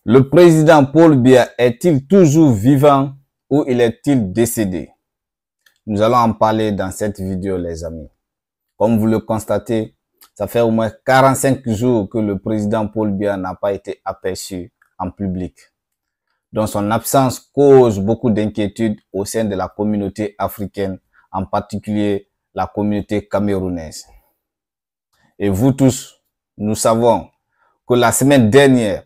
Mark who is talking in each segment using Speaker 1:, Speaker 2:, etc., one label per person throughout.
Speaker 1: Le président Paul Biya est-il toujours vivant ou il est-il décédé? Nous allons en parler dans cette vidéo, les amis. Comme vous le constatez, ça fait au moins 45 jours que le président Paul Biya n'a pas été aperçu en public. Donc son absence cause beaucoup d'inquiétudes au sein de la communauté africaine, en particulier la communauté camerounaise. Et vous tous, nous savons que la semaine dernière,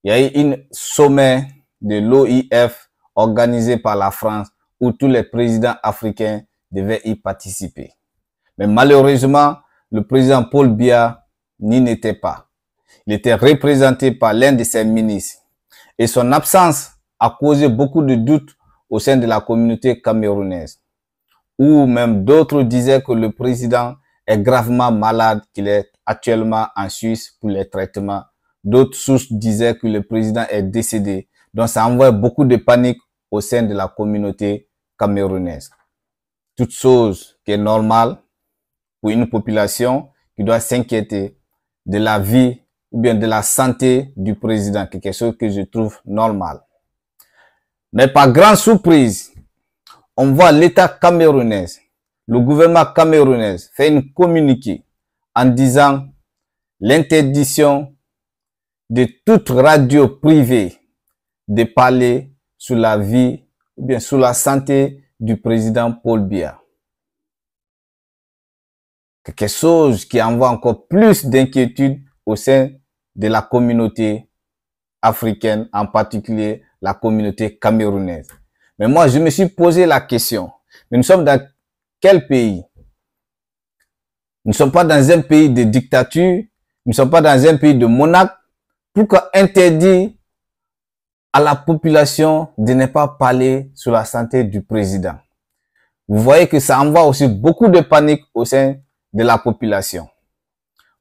Speaker 1: il y a eu un sommet de l'OIF organisé par la France où tous les présidents africains devaient y participer. Mais malheureusement, le président Paul Biya n'y était pas. Il était représenté par l'un de ses ministres. Et son absence a causé beaucoup de doutes au sein de la communauté camerounaise. Ou même d'autres disaient que le président est gravement malade, qu'il est actuellement en Suisse pour les traitements. D'autres sources disaient que le président est décédé. Donc ça envoie beaucoup de panique au sein de la communauté camerounaise. Toute chose qui est normale pour une population qui doit s'inquiéter de la vie ou bien de la santé du président, quelque chose que je trouve normal. Mais par grande surprise, on voit l'État camerounais, le gouvernement camerounais fait une communiqué en disant l'interdiction de toute radio privée de parler sur la vie ou bien sur la santé du président Paul Biya. Quelque chose qui envoie encore plus d'inquiétude au sein de la communauté africaine, en particulier la communauté camerounaise. Mais moi, je me suis posé la question, mais nous sommes dans quel pays? Nous ne sommes pas dans un pays de dictature, nous ne sommes pas dans un pays de monarque. Pourquoi interdire à la population de ne pas parler sur la santé du président? Vous voyez que ça envoie aussi beaucoup de panique au sein de la population.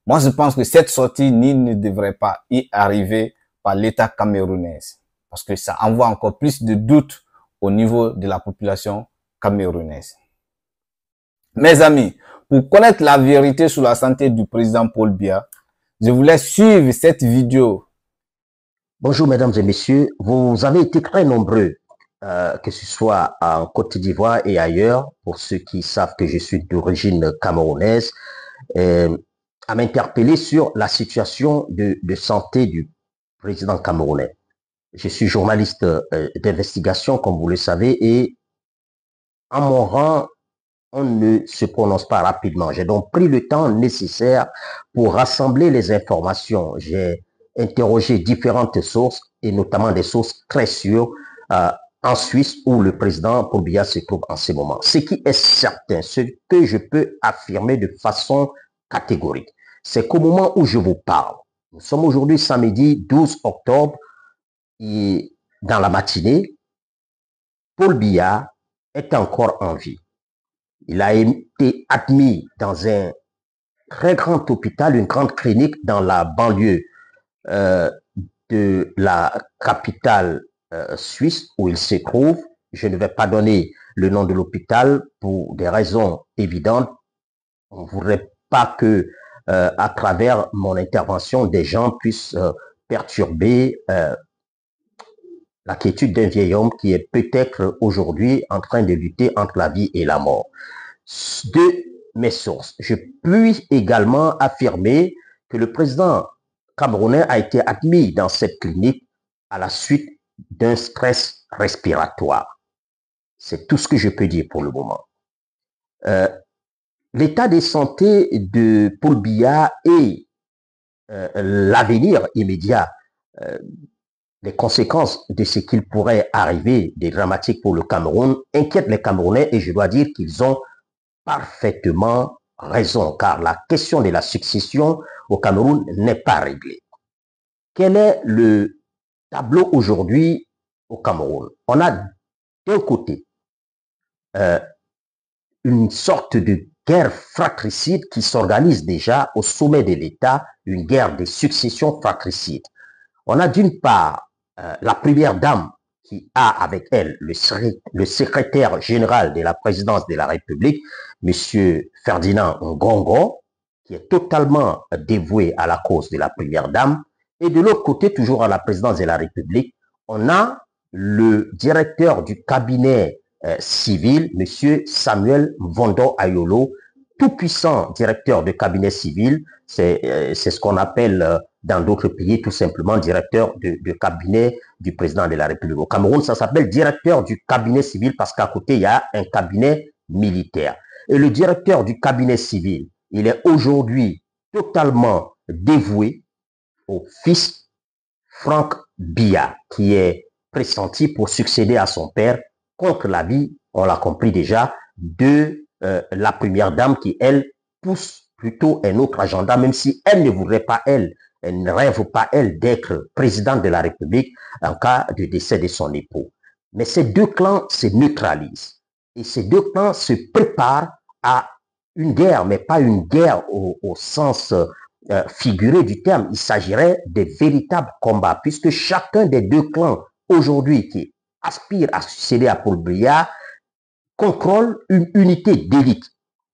Speaker 1: Moi, je pense que cette sortie ne devrait pas y arriver par l'État camerounais. Parce que ça envoie encore plus de doutes au niveau de la population camerounaise. Mes amis, pour connaître la vérité sur la santé du président Paul Biya, je vous laisse suivre cette vidéo.
Speaker 2: Bonjour mesdames et messieurs, vous avez été très nombreux, que ce soit en Côte d'Ivoire et ailleurs, pour ceux qui savent que je suis d'origine camerounaise, à m'interpeller sur la situation de santé du président camerounais. Je suis journaliste d'investigation, comme vous le savez, et en mon rang, on ne se prononce pas rapidement. J'ai donc pris le temps nécessaire pour rassembler les informations. J'ai interrogé différentes sources, et notamment des sources très sûres en Suisse, où le président Paul Biya se trouve en ce moment. Ce qui est certain, ce que je peux affirmer de façon catégorique, c'est qu'au moment où je vous parle, nous sommes aujourd'hui samedi 12 octobre, et dans la matinée, Paul Biya est encore en vie. Il a été admis dans un très grand hôpital, une grande clinique dans la banlieue de la capitale suisse où il se trouve. Je ne vais pas donner le nom de l'hôpital pour des raisons évidentes. On ne voudrait pas que, à travers mon intervention, des gens puissent perturber la quiétude d'un vieil homme qui est peut-être aujourd'hui en train de lutter entre la vie et la mort. De mes sources, je puis également affirmer que le président camerounais a été admis dans cette clinique à la suite d'un stress respiratoire. C'est tout ce que je peux dire pour le moment. L'état de santé de Paul Biya et l'avenir immédiat, les conséquences de ce qu'il pourrait arriver des dramatiques pour le Cameroun inquiètent les Camerounais, et je dois dire qu'ils ont parfaitement raison, car la question de la succession au Cameroun n'est pas réglée. Quel est le tableau aujourd'hui au Cameroun? On a d'un côté une sorte de guerre fratricide qui s'organise déjà au sommet de l'État, une guerre de succession fratricide. On a d'une part la première dame qui a avec elle le secrétaire général de la présidence de la République, M. Ferdinand Ngongo, qui est totalement dévoué à la cause de la première dame. Et de l'autre côté, toujours à la présidence de la République, on a le directeur du cabinet civil, M. Samuel Mvondo Ayolo, tout-puissant directeur de cabinet civil. C'est ce qu'on appelle dans d'autres pays tout simplement directeur de cabinet du président de la République. Au Cameroun, ça s'appelle directeur du cabinet civil parce qu'à côté, il y a un cabinet militaire. Et le directeur du cabinet civil, il est aujourd'hui totalement dévoué au fils Franck Biya, qui est pressenti pour succéder à son père contre l'avis, on l'a compris déjà, de la première dame qui, elle, pousse plutôt un autre agenda, même si elle ne voudrait pas, elle ne rêve pas, elle, d'être présidente de la République en cas de décès de son époux. Mais ces deux clans se neutralisent. Et ces deux clans se préparent à une guerre, mais pas une guerre au sens figuré du terme. Il s'agirait de véritables combats, puisque chacun des deux clans aujourd'hui qui aspire à succéder à Paul Biya contrôle une unité d'élite.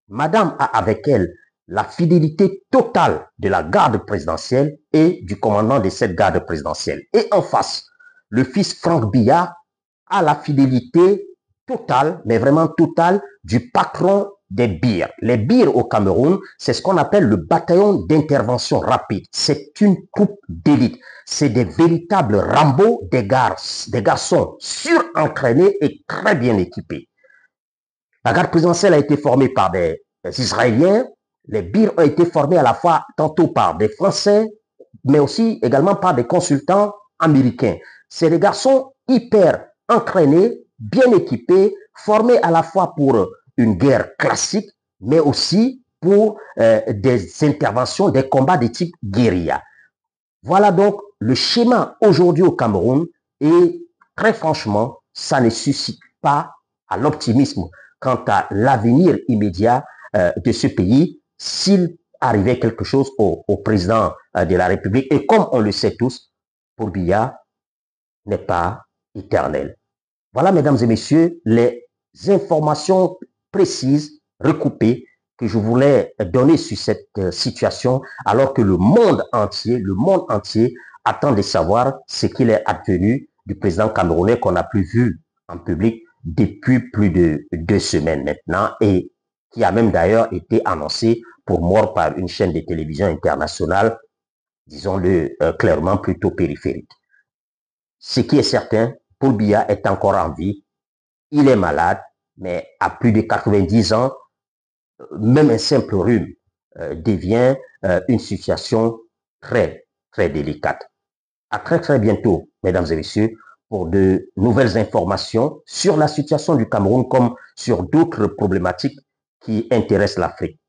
Speaker 2: Madame a avec elle la fidélité totale de la garde présidentielle et du commandant de cette garde présidentielle. Et en face, le fils Franck Biya a la fidélité totale, mais vraiment totale, du patron des BIR. Les BIR au Cameroun, c'est ce qu'on appelle le bataillon d'intervention rapide. C'est une troupe d'élite. C'est des véritables Rambo, des garçons surentraînés et très bien équipés. La garde présidentielle a été formée par des Israéliens. Les BIR ont été formés à la fois tantôt par des Français, mais aussi également par des consultants américains. C'est des garçons hyper entraînés, bien équipés, formés à la fois pour une guerre classique, mais aussi pour des interventions, des combats de type guérilla. Voilà donc le schéma aujourd'hui au Cameroun et très franchement, ça ne suscite pas à l'optimisme quant à l'avenir immédiat de ce pays s'il arrivait quelque chose au président de la République. Et comme on le sait tous, Paul Biya n'est pas éternel. Voilà, mesdames et messieurs, les informations précises, recoupées, que je voulais donner sur cette situation, alors que le monde entier attend de savoir ce qu'il est advenu du président camerounais qu'on n'a plus vu en public depuis plus de 2 semaines maintenant et qui a même d'ailleurs été annoncé pour mort par une chaîne de télévision internationale, disons-le clairement plutôt périphérique. Ce qui est certain, Paul Biya est encore en vie, il est malade, mais à plus de 90 ans, même un simple rhume devient une situation très, très délicate. À très, très bientôt, mesdames et messieurs, pour de nouvelles informations sur la situation du Cameroun comme sur d'autres problématiques qui intéressent l'Afrique.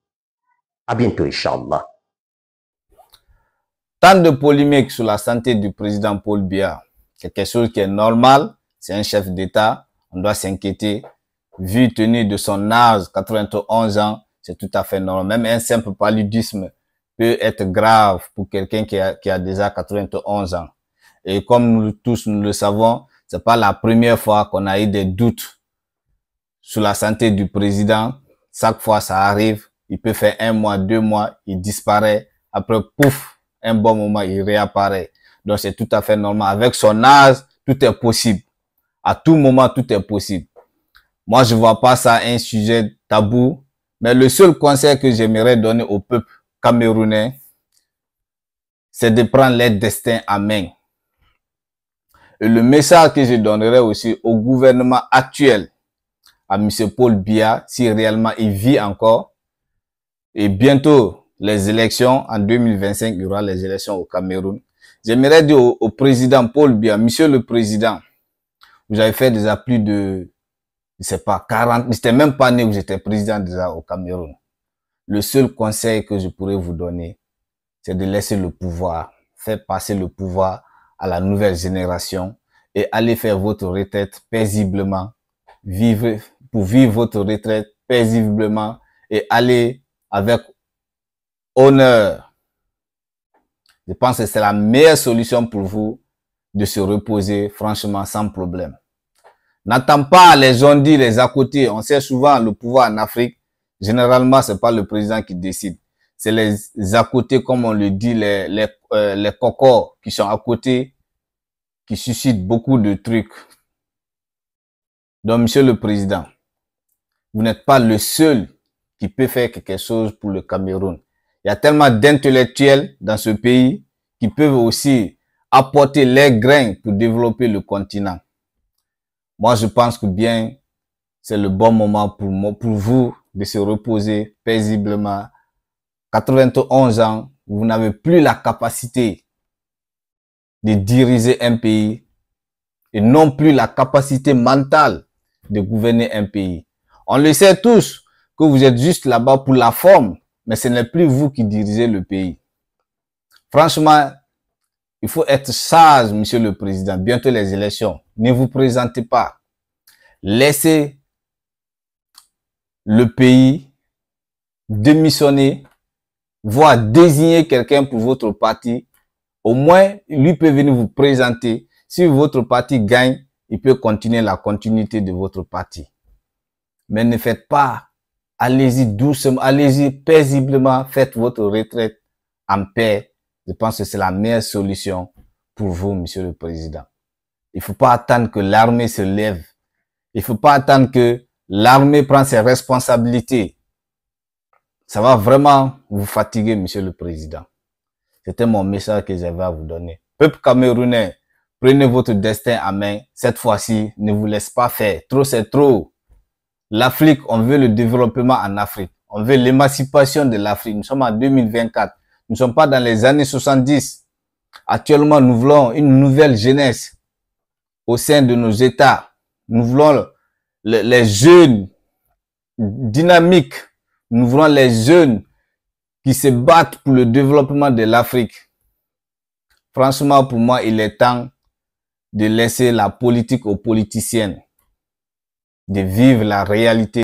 Speaker 2: À bientôt, Inch'Allah.
Speaker 1: Tant de polémiques sur la santé du président Paul Biya, c'est quelque chose qui est normal, c'est un chef d'État, on doit s'inquiéter. Vu tenu de son âge, 91 ans, c'est tout à fait normal. Même un simple paludisme peut être grave pour quelqu'un qui a déjà 91 ans. Et comme nous tous nous le savons, c'est pas la première fois qu'on a eu des doutes sur la santé du président. Chaque fois, ça arrive. Il peut faire 1 mois, 2 mois, il disparaît. Après, pouf, un bon moment, il réapparaît. Donc, c'est tout à fait normal. Avec son âge, tout est possible. À tout moment, tout est possible. Moi, je vois pas ça un sujet tabou. Mais le seul conseil que j'aimerais donner au peuple camerounais, c'est de prendre leur destin en main. Et le message que je donnerais aussi au gouvernement actuel, à M. Paul Biya, si réellement il vit encore, et bientôt les élections, en 2025, il y aura les élections au Cameroun. J'aimerais dire au président Paul Biya, Monsieur le Président, vous avez fait déjà plus de, je sais pas, 40, j'étais même pas né où j'étais président déjà au Cameroun. Le seul conseil que je pourrais vous donner, c'est de laisser le pouvoir, faire passer le pouvoir à la nouvelle génération et aller faire votre retraite paisiblement, vivre votre retraite paisiblement et aller avec honneur. Je pense que c'est la meilleure solution pour vous de se reposer franchement sans problème. N'attends pas les gens-dits, les à côté. On sait souvent le pouvoir en Afrique. Généralement, c'est pas le président qui décide. C'est les à côté, comme on le dit, les cocos qui sont à côté, qui suscitent beaucoup de trucs. Donc, Monsieur le Président, vous n'êtes pas le seul qui peut faire quelque chose pour le Cameroun. Il y a tellement d'intellectuels dans ce pays qui peuvent aussi apporter les grains pour développer le continent. Moi, je pense que bien, c'est le bon moment pour vous de se reposer paisiblement. 91 ans, vous n'avez plus la capacité de diriger un pays et non plus la capacité mentale de gouverner un pays. On le sait tous que vous êtes juste là-bas pour la forme, mais ce n'est plus vous qui dirigez le pays. Franchement, il faut être sage, Monsieur le Président. Bientôt les élections. Ne vous présentez pas. Laissez le pays démissionner, voire désigner quelqu'un pour votre parti. Au moins, lui peut venir vous présenter. Si votre parti gagne, il peut continuer la continuité de votre parti. Mais ne faites pas. Allez-y doucement, allez-y paisiblement, faites votre retraite en paix. Je pense que c'est la meilleure solution pour vous, Monsieur le Président. Il ne faut pas attendre que l'armée se lève. Il ne faut pas attendre que l'armée prenne ses responsabilités. Ça va vraiment vous fatiguer, Monsieur le Président. C'était mon message que j'avais à vous donner. Peuple camerounais, prenez votre destin en main. Cette fois-ci, ne vous laissez pas faire. Trop, c'est trop. L'Afrique, on veut le développement en Afrique. On veut l'émancipation de l'Afrique. Nous sommes en 2024. Nous ne sommes pas dans les années 70. Actuellement, nous voulons une nouvelle jeunesse au sein de nos États. Nous voulons les jeunes dynamiques. Nous voulons les jeunes qui se battent pour le développement de l'Afrique. Franchement, pour moi, il est temps de laisser la politique aux politiciens, de vivre la réalité.